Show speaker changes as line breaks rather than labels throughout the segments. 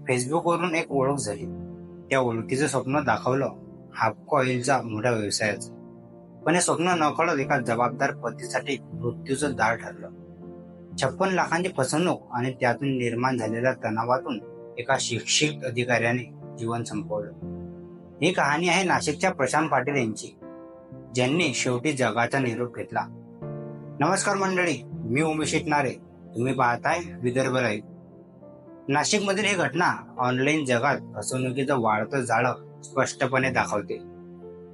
फेसबुकवरून एक ओळख झाली. त्या ओळखीचं स्वप्न दाखवलं हापको ऑइलचा मोठ्या व्यवसायाचं. पण हे स्वप्न नकळत एका जबाबदार पतीसाठी मृत्यूचं दार ठरलं. 56 लाखांची फसवणूक आणि त्यातून निर्माण झालेल्या तणावातून एका शिक्षित अधिकाऱ्याने जीवन संपवलं. ही कहाणी आहे नाशिकच्या प्रशांत पाटील यांची, ज्यांनी शेवटी जगाचा निरोप घेतला. नमस्कार मंडळी, मी उमेश इटनारे. तुम्ही पाहताय विदर्भ लाईव्ह. नाशिकमधील ही घटना ऑनलाईन जगात फसवणुकीचं वाढतं जाळं स्पष्टपणे दाखवते.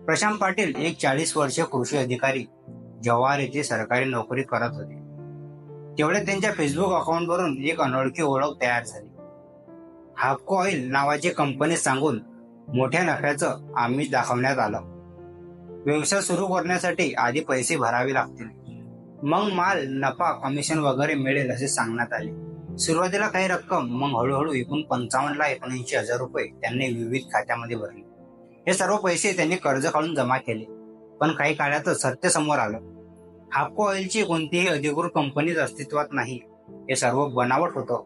प्रशांत पाटील एक 40 वर्षीय कृषी अधिकारी जव्हार येथे सरकारी नोकरी करत होते. तेवढे त्यांच्या फेसबुक अकाउंटवरून एक अनोळखी ओळख तयार झाली. हापको ऑइल नावाची कंपनी सांगून मोठ्या नफ्याचं आमिष दाखवण्यात आलं. व्यवसाय सुरू करण्यासाठी आधी पैसे भरावे लागतील, मग माल, नफा, कमिशन वगैरे मिळेल असे सांगण्यात आले. सुरुवातीला काही रक्कम, मग हळूहळू एकूण 55,79,000 रुपये त्यांनी विविध खात्यामध्ये भरले. हे सर्व पैसे त्यांनी कर्ज काढून जमा केले. पण काही काळातच सत्य समोर आलं. हापको ऑइलची कोणतीही अधिकृत कंपनीच अस्तित्वात नाही. हे सर्व बनावट होतं.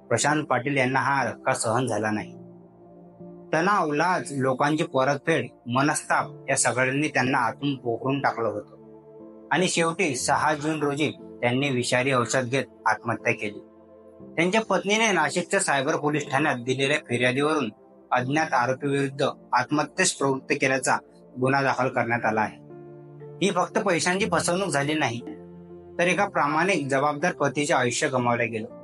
प्रशांत पाटील यांना हा धक्का सहन झाला नाही. तणाव, लाज, लोकांची परतफेड, मनस्ताप या सगळ्यांनी त्यांना आतून पोखरून टाकलं होतं. आणि शेवटी 6 जून रोजी त्यांनी विषारी औषध घेत आत्महत्या केली. त्यांच्या पत्नीने नाशिकच्या सायबर पोलीस ठाण्यात दिलेल्या फिर्यादीवरून अज्ञात आरोपीविरुद्ध आत्महत्येस प्रवृत्त केल्याचा गुन्हा दाखल करण्यात आला आहे. ही फक्त पैशांची फसवणूक झाली नाही, तर एका प्रामाणिक, जबाबदार पतीचे आयुष्य गमावले गेलं.